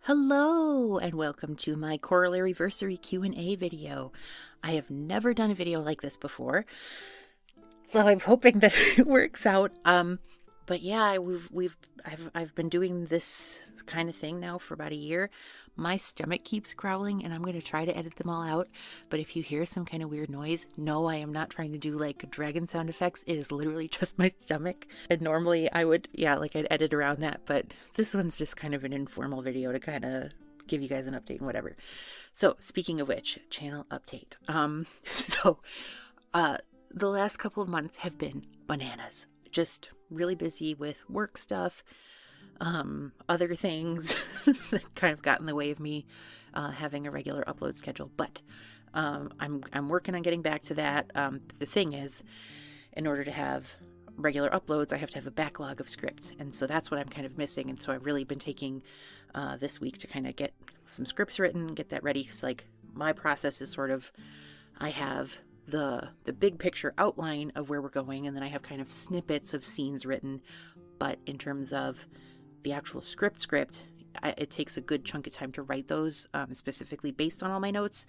Hello and welcome to my Corollary-versary Q&A video. I have never done a video like this before, so I'm hoping that it works out. But yeah, I've been doing this kind of thing now for about a year. My stomach keeps growling and I'm going to try to edit them all out. But if you hear some kind of weird noise, no, I am not trying to do like dragon sound effects. It is literally just my stomach. And normally I would, I'd edit around that. But this one's just kind of an informal video to kind of give you guys an update and whatever. So speaking of which, channel update. The last couple of months have been bananas. Just really busy with work stuff, other things that kind of got in the way of me having a regular upload schedule. But I'm working on getting back to that. The thing is, in order to have regular uploads, I have to have a backlog of scripts, and so that's what I'm kind of missing. And so I've really been taking this week to kind of get some scripts written, get that ready. So like my process is sort of, I have the big picture outline of where we're going, and then I have kind of snippets of scenes written. But in terms of the actual script, it takes a good chunk of time to write those, specifically based on all my notes.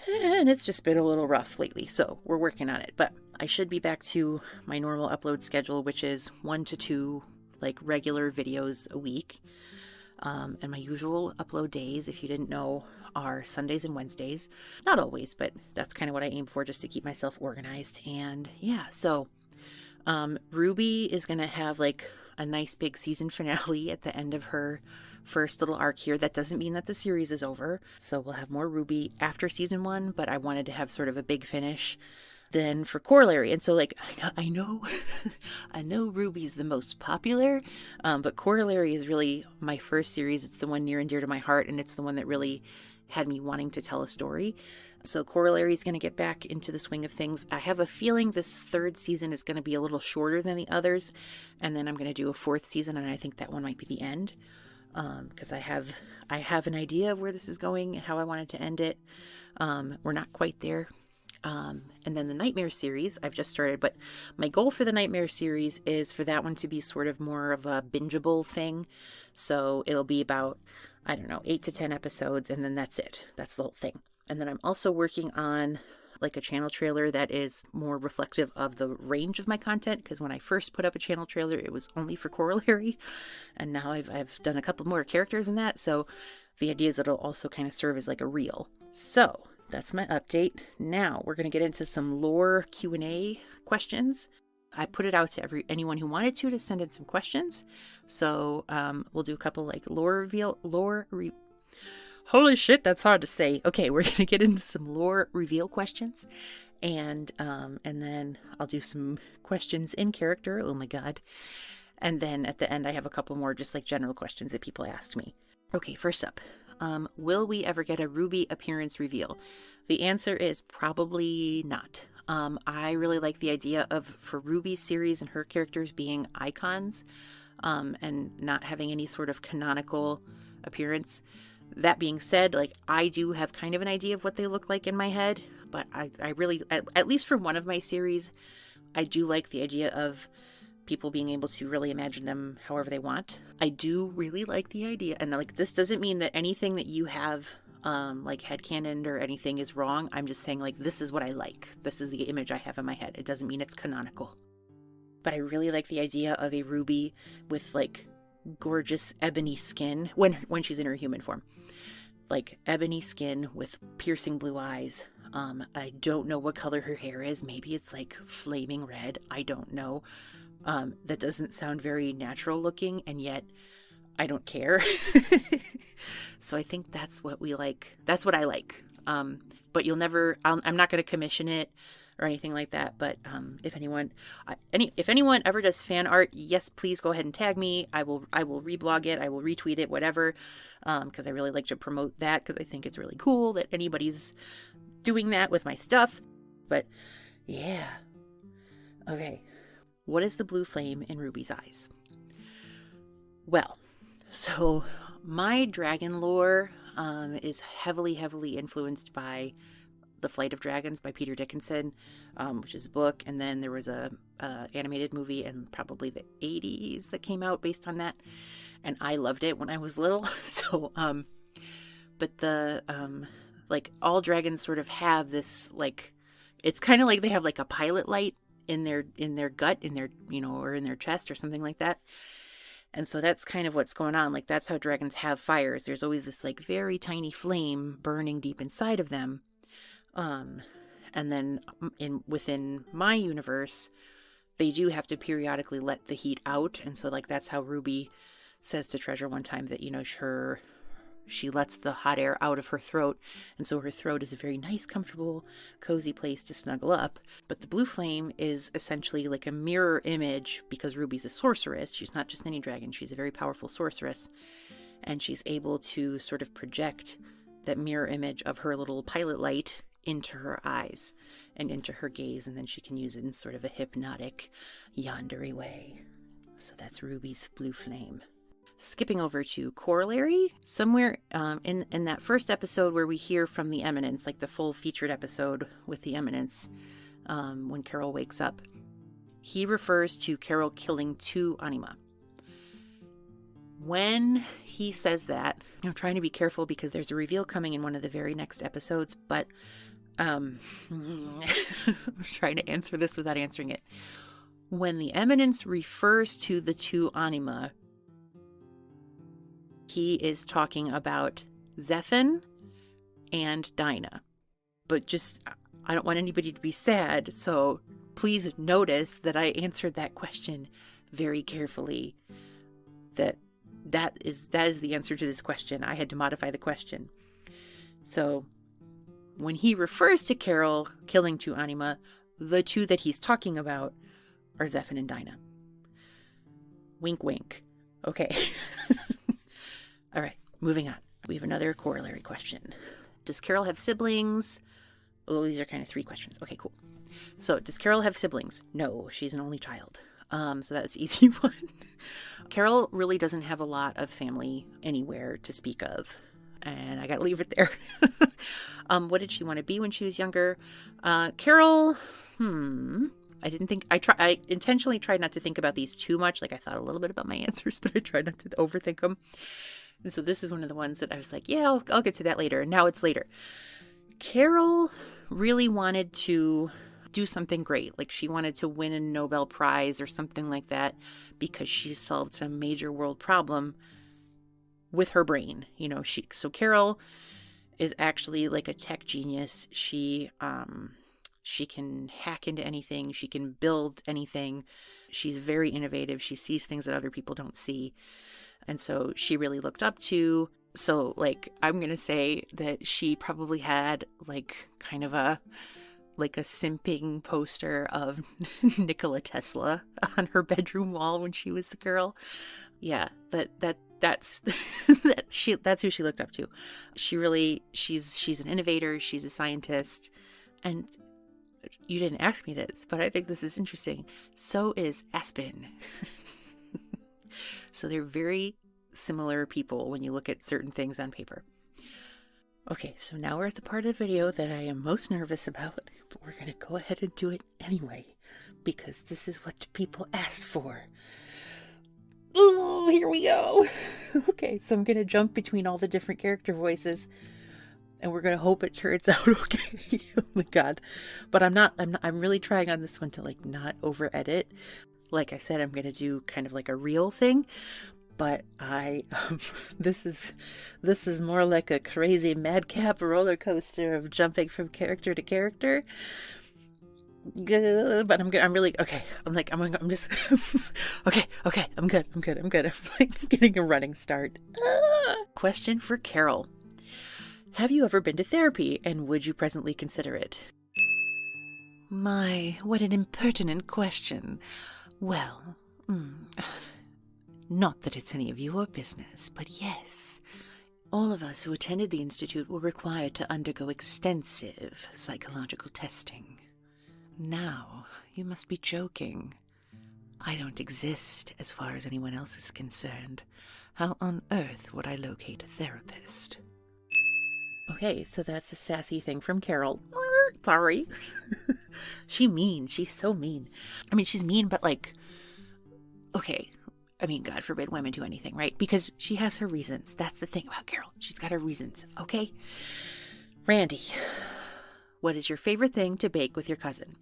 And it's just been a little rough lately, so we're working on it. But I should be back to my normal upload schedule, which is 1 to 2 like regular videos a week. And my usual upload days, if you didn't know, are Sundays and Wednesdays. Not always, but that's kind of what I aim for, just to keep myself organized. And yeah, so Ruby is going to have like a nice big season finale at the end of her first little arc here. That doesn't mean that the series is over. So we'll have more Ruby after season 1, but I wanted to have sort of a big finish then for Corollary. And so like, I know I know Ruby's the most popular, but Corollary is really my first series. It's the one near and dear to my heart, and it's the one that really had me wanting to tell a story. So Corollary is going to get back into the swing of things. I have a feeling this 3rd season is going to be a little shorter than the others, and then I'm going to do a 4th season, and I think that one might be the end, because I have an idea of where this is going and how I wanted to end it. We're not quite there. And then the Nightmare series I've just started, but my goal for the Nightmare series is for that one to be sort of more of a bingeable thing. So it'll be about, I don't know, 8 to 10 episodes, and then that's it. That's the whole thing. And then I'm also working on like a channel trailer that is more reflective of the range of my content, because when I first put up a channel trailer, it was only for Corollary, and now I've done a couple more characters in that. So the idea is that it'll also kind of serve as like a reel. So that's my update. Now we're going to get into some lore Q&A questions. I put it out to anyone who wanted to send in some questions. So we'll do a couple like holy shit, that's hard to say. Okay, we're going to get into some lore reveal questions. And then I'll do some questions in character. Oh my god. And then at the end, I have a couple more just like general questions that people asked me. Okay, first up. Will we ever get a Ruby appearance reveal? The answer is probably not. I really like the idea for Ruby's series and her characters being icons, and not having any sort of canonical appearance. That being said, like, I do have kind of an idea of what they look like in my head, but I really, at least for one of my series, I do like the idea of people being able to really imagine them however they want. I do really like the idea, and like, this doesn't mean that anything that you have like headcanoned or anything is wrong. I'm just saying like, this is what I like. This is the image I have in my head. It doesn't mean it's canonical. But I really like the idea of a Ruby with like gorgeous ebony skin when she's in her human form. Like ebony skin with piercing blue eyes. I don't know what color her hair is. Maybe it's like flaming red. I don't know. That doesn't sound very natural looking, and yet I don't care. So I think that's what we like. That's what I like. But I'm not going to commission it or anything like that. But if anyone ever does fan art, yes, please go ahead and tag me. I will reblog it. I will retweet it, whatever. Because I really like to promote that, because I think it's really cool that anybody's doing that with my stuff. But yeah. Okay. What is the blue flame in Ruby's eyes? Well, so my dragon lore is heavily influenced by The Flight of Dragons by Peter Dickinson, which is a book. And then there was a animated movie in probably the 80s that came out based on that. and I loved it when I was little. So, but the, like all dragons sort of have this, like, it's kind of like they have like a pilot light in their gut, in their, or in their chest or something like that. And so that's kind of what's going on. Like, that's how dragons have fires. There's always this like very tiny flame burning deep inside of them. And then within my universe, they do have to periodically let the heat out. And so like, that's how Ruby says to Treasure one time that, she lets the hot air out of her throat. And so her throat is a very nice, comfortable, cozy place to snuggle up. But the blue flame is essentially like a mirror image, because Ruby's a sorceress. She's not just any dragon. She's a very powerful sorceress. And she's able to sort of project that mirror image of her little pilot light into her eyes and into her gaze. And then she can use it in sort of a hypnotic, yondery way. So that's Ruby's blue flame. Skipping over to Corollary, somewhere in that first episode where we hear from the Eminence, like the full featured episode with the Eminence, when Carol wakes up, he refers to Carol killing 2 anima. When he says that, I'm trying to be careful because there's a reveal coming in one of the very next episodes, but I'm trying to answer this without answering it. When the Eminence refers to the 2 anima, he is talking about Zephin and Dinah. But just, I don't want anybody to be sad, so please notice that I answered that question very carefully. That is the answer to this question. I had to modify the question. So when he refers to Carol killing 2 anima, the 2 that he's talking about are Zephin and Dinah. Wink, wink. Okay. All right, moving on. We have another corollary question. Does Carol have siblings? Oh, these are kind of 3 questions. Okay, cool. So, does Carol have siblings? No, she's an only child. So that's an easy one. Carol really doesn't have a lot of family anywhere to speak of. And I gotta leave it there. What did she want to be when she was younger? Carol, I intentionally tried not to think about these too much. Like, I thought a little bit about my answers, but I tried not to overthink them. And so this is one of the ones that I was like, yeah, I'll get to that later. And now it's later. Carol really wanted to do something great. Like, she wanted to win a Nobel Prize or something like that because she solved some major world problem with her brain. So Carol is actually like a tech genius. She can hack into anything. She can build anything. She's very innovative. She sees things that other people don't see. And so she really looked up to. So, like, I'm going to say that she probably had like kind of a simping poster of Nikola Tesla on her bedroom wall when she was the girl. Yeah, that's that's who she looked up to. She's an innovator. She's a scientist. And you didn't ask me this, but I think this is interesting. So is Aspen. So they're very similar people when you look at certain things on paper. Okay, so now we're at the part of the video that I am most nervous about, but we're going to go ahead and do it anyway, because this is what the people asked for. Oh, here we go. Okay, so I'm going to jump between all the different character voices, and we're going to hope it turns out okay. Oh my God. But I'm really trying on this one to like not over edit. Like I said, I'm going to do kind of like a real thing, but this is more like a crazy madcap roller coaster of jumping from character to character. Good, but I'm good. I'm really okay. I'm just okay. I'm good. I'm like getting a running start. Question for Carol. Have you ever been to therapy, and would you presently consider it? My, what an impertinent question. Well, not that it's any of your business, but yes. All of us who attended the Institute were required to undergo extensive psychological testing. Now, you must be joking. I don't exist as far as anyone else is concerned. How on earth would I locate a therapist? Okay, so that's a sassy thing from Carol. Sorry. She's so mean. I mean, she's mean, but like, okay, I mean, God forbid women do anything, right? Because she has her reasons. That's the thing about Carol. She's got her reasons, okay? Randy, what is your favorite thing to bake with your cousin?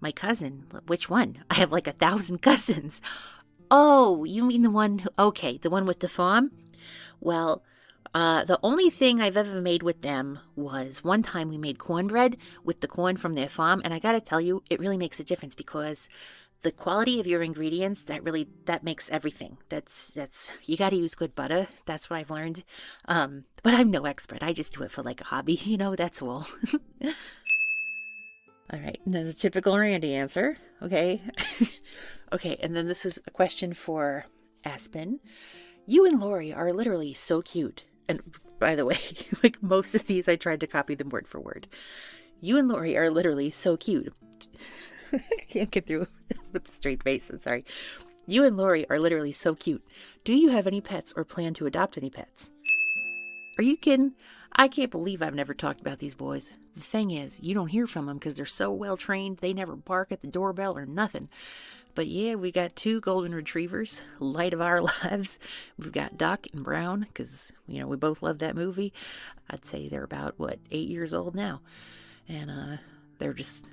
My cousin? Which one? I have like 1,000 cousins. Oh, you mean the one who, okay, the one with the farm? Well, the only thing I've ever made with them was one time we made cornbread with the corn from their farm, and I gotta tell you, it really makes a difference because the quality of your ingredients, that makes everything. That's you gotta use good butter. That's what I've learned. But I'm no expert. I just do it for like a hobby, that's all. All right, and then the typical Randy answer, okay? Okay, and then this is a question for Aspen. You and Lori are literally so cute. And by the way, like most of these, I tried to copy them word for word. You and Lori are literally so cute. I can't get through with a straight face, I'm sorry. You and Lori are literally so cute. Do you have any pets or plan to adopt any pets? Are you kidding? I can't believe I've never talked about these boys. The thing is, you don't hear from them because they're so well trained, they never bark at the doorbell or nothing. But yeah, we got 2 golden retrievers, light of our lives. We've got Doc and Brown, because, we both love that movie. I'd say they're about, 8 years old now. And they're just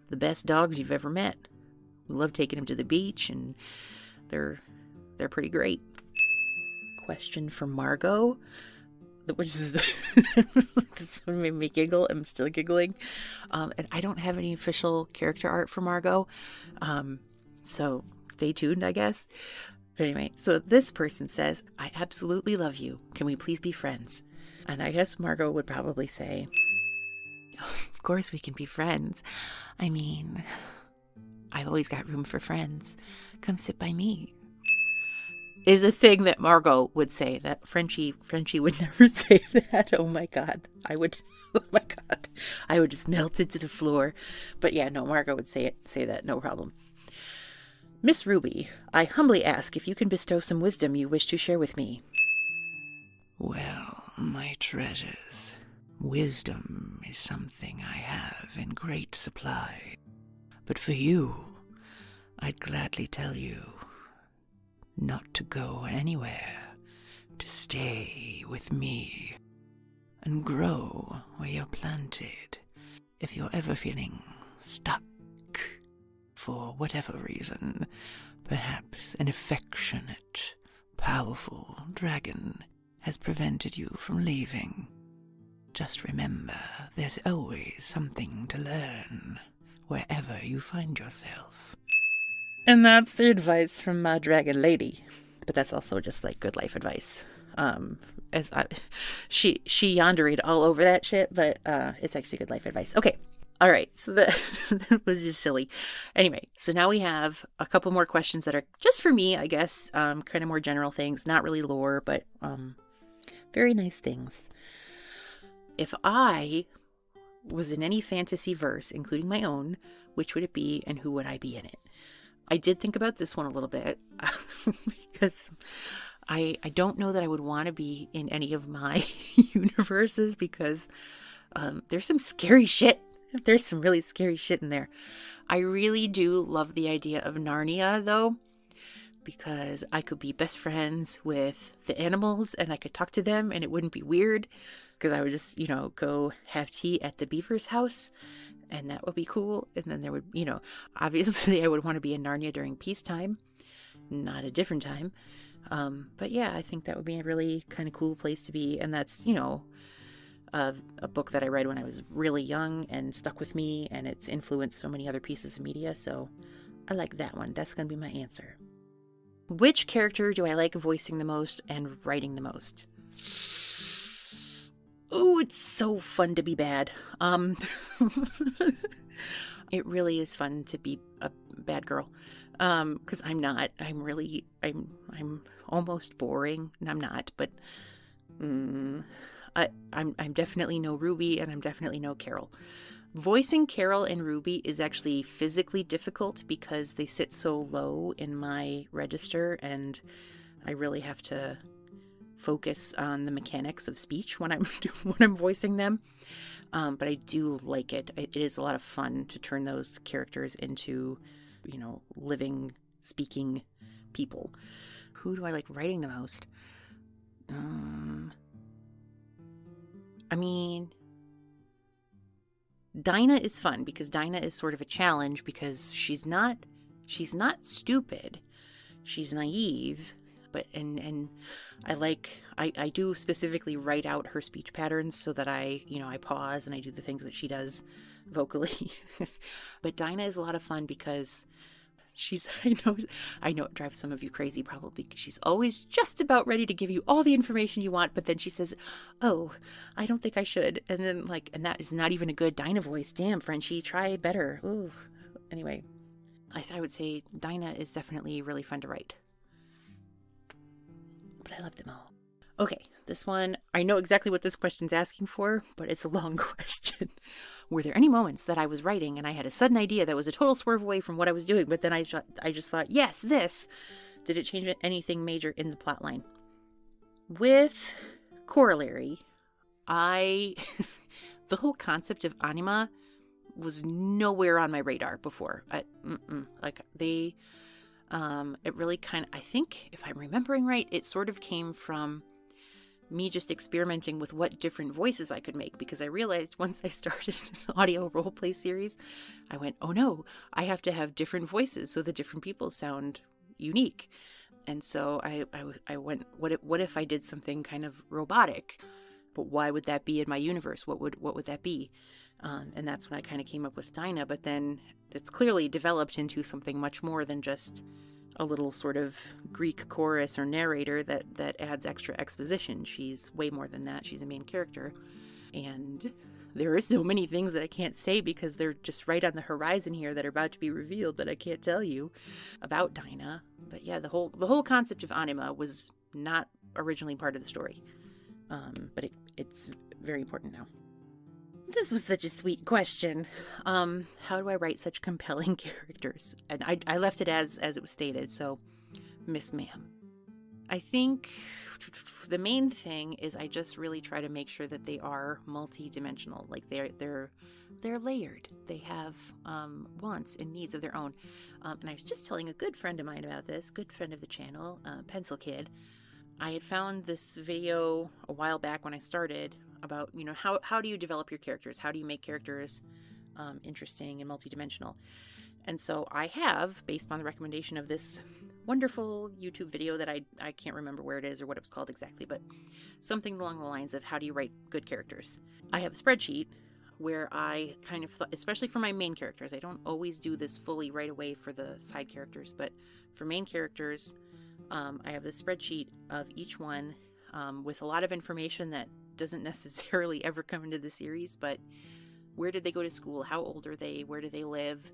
the best dogs you've ever met. We love taking them to the beach, and they're pretty great. Question for Margot, which is this one made me giggle. I'm still giggling. And I don't have any official character art for Margot. So stay tuned, I guess. But anyway, so this person says, I absolutely love you. Can we please be friends? And I guess Margot would probably say, of course we can be friends. I mean, I've always got room for friends. Come sit by me. Is a thing that Margot would say. That Frenchie would never say that. Oh my God. I would just melt into the floor. But yeah, no, Margot would say that, no problem. Miss Ruby, I humbly ask if you can bestow some wisdom you wish to share with me. Well, my treasures, wisdom is something I have in great supply. But for you, I'd gladly tell you not to go anywhere, to stay with me, and grow where you're planted. If you're ever feeling stuck, for whatever reason, perhaps an affectionate, powerful dragon has prevented you from leaving, just remember there's always something to learn wherever you find yourself. And that's the advice from my dragon lady. But that's also just like good life advice. She yonderied all over that shit, but it's actually good life advice. Okay. All right, so that was just silly. Anyway, so now we have a couple more questions that are just for me, I guess, kind of more general things, not really lore, but very nice things. If I was in any fantasy verse, including my own, which would it be and who would I be in it? I did think about this one a little bit because I don't know that I would want to be in any of my universes because there's some scary shit. There's some really scary shit in there. I really do love the idea of Narnia, though, because I could be best friends with the animals and I could talk to them and it wouldn't be weird because I would just, go have tea at the beaver's house and that would be cool. And then there would, obviously I would want to be in Narnia during peacetime, not a different time. But yeah, I think that would be a really kind of cool place to be. And that's, a book that I read when I was really young and stuck with me, and it's influenced so many other pieces of media, so I like that one. That's going to be my answer. Which character do I like voicing the most and writing the most? Oh, it's so fun to be bad. It really is fun to be a bad girl. Because I'm not. I'm almost boring. And I'm not, but I'm definitely no Ruby, and I'm definitely no Carol. Voicing Carol and Ruby is actually physically difficult because they sit so low in my register, and I really have to focus on the mechanics of speech when I'm voicing them. But I do like it. It is a lot of fun to turn those characters into, living, speaking people. Who do I like writing the most? I mean, Dinah is fun because Dinah is sort of a challenge because she's not stupid. She's naive, but and I do specifically write out her speech patterns so that I pause and I do the things that she does vocally. But Dinah is a lot of fun because I know it drives some of you crazy probably because she's always just about ready to give you all the information you want, but then she says, "Oh, I don't think I should." And then and that is not even a good Dinah voice. Damn, Frenchie, try better. Ooh. Anyway, I would say Dinah is definitely really fun to write. But I love them all. Okay, this one, I know exactly what this question's asking for, but it's a long question. Were there any moments that I was writing and I had a sudden idea that was a total swerve away from what I was doing, but then I just thought, yes, this. Did it change anything major in the plot line? With Corollary, the whole concept of anima was nowhere on my radar before. It really I think if I'm remembering right, it sort of came from me just experimenting with what different voices I could make, because I realized once I started an audio roleplay series, I went, oh no, I have to have different voices so the different people sound unique. And so I went, what if I did something kind of robotic? But why would that be in my universe? What would that be? And that's when I kind of came up with Dinah. But then it's clearly developed into something much more than just a little sort of Greek chorus or narrator that adds extra exposition. She's way more than that. She's a main character. And there are so many things that I can't say because they're just right on the horizon here that are about to be revealed that I can't tell you about Dinah. But yeah, the whole concept of anima was not originally part of the story. But it's very important now. This was such a sweet question. How do I write such compelling characters? And I left it as it was stated, so Miss Ma'am. I think the main thing is I just really try to make sure that they are multi-dimensional. Like they're layered. They have wants and needs of their own. And I was just telling a good friend of mine about this, good friend of the channel, Pencil Kid. I had found this video a while back when I started about, how do you develop your characters? How do you make characters interesting and multidimensional? And so I have, based on the recommendation of this wonderful YouTube video that I can't remember where it is or what it was called exactly, but something along the lines of how do you write good characters? I have a spreadsheet where I kind of thought, especially for my main characters, I don't always do this fully right away for the side characters, but for main characters, I have this spreadsheet of each one with a lot of information that doesn't necessarily ever come into the series, but where did they go to school? How old are they? Where do they live?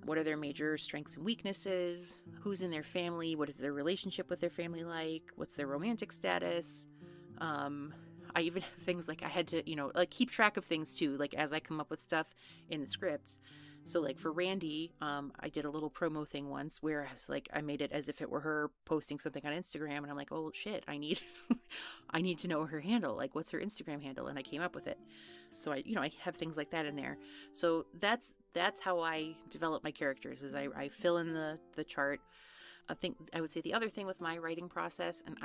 What are their major strengths and weaknesses? Who's in their family? What is their relationship with their family like? What's their romantic status? I even have things like I had to, keep track of things too, like as I come up with stuff in the scripts. So like for Randy, I did a little promo thing once where I was like, I made it as if it were her posting something on Instagram, and I'm like, oh shit, I need to know her handle. Like, what's her Instagram handle? And I came up with it. So I have things like that in there. So that's how I develop my characters, is I fill in the chart. I would say the other thing with my writing process, and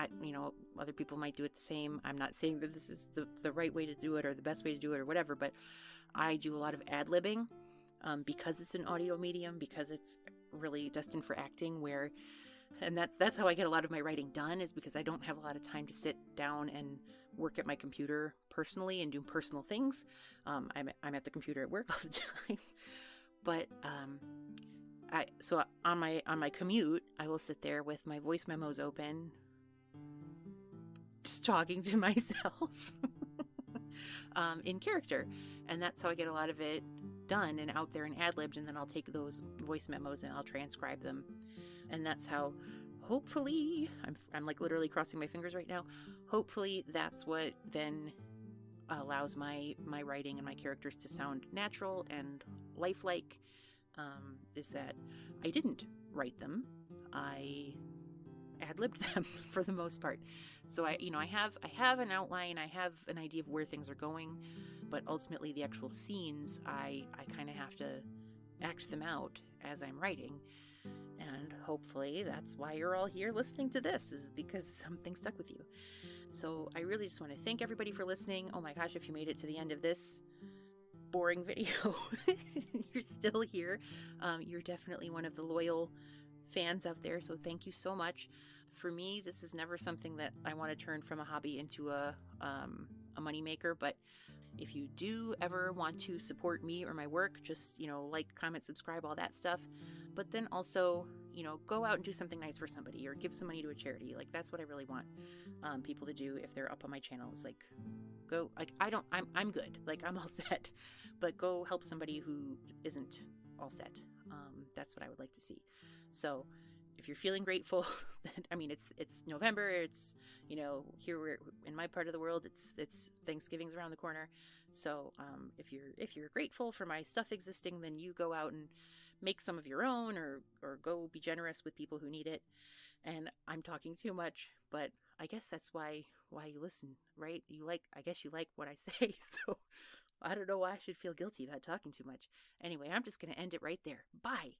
other people might do it the same. I'm not saying that this is the right way to do it or the best way to do it or whatever, but I do a lot of ad-libbing. Because it's an audio medium, because it's really destined for acting, and that's how I get a lot of my writing done, is because I don't have a lot of time to sit down and work at my computer personally and do personal things. I'm at the computer at work all the time, but so on my commute, I will sit there with my voice memos open, just talking to myself in character, and that's how I get a lot of it done and out there and ad-libbed, and then I'll take those voice memos and I'll transcribe them, and that's how hopefully I'm like literally crossing my fingers right now, hopefully that's what then allows my writing and my characters to sound natural and lifelike, is that I didn't write them, I ad-libbed them for the most part. So I have an outline, I have an idea of where things are going, but ultimately the actual scenes, I kind of have to act them out as I'm writing. And hopefully that's why you're all here listening to this, is because something stuck with you. So I really just want to thank everybody for listening. Oh my gosh, if you made it to the end of this boring video, you're still here. You're definitely one of the loyal fans out there, so thank you so much. For me, this is never something that I want to turn from a hobby into a moneymaker, but if you do ever want to support me or my work, just, like, comment, subscribe, all that stuff. But then also, go out and do something nice for somebody or give some money to a charity. Like, that's what I really want people to do if they're up on my channel, is like, go, like, I'm good. Like, I'm all set, but go help somebody who isn't all set. That's what I would like to see. So if you're feeling grateful, I mean, it's November, it's, here we're in my part of the world, it's Thanksgiving's around the corner. So if you're grateful for my stuff existing, then you go out and make some of your own, or go be generous with people who need it. And I'm talking too much, but I guess that's why you listen, right? I guess you like what I say. So I don't know why I should feel guilty about talking too much. Anyway, I'm just going to end it right there. Bye.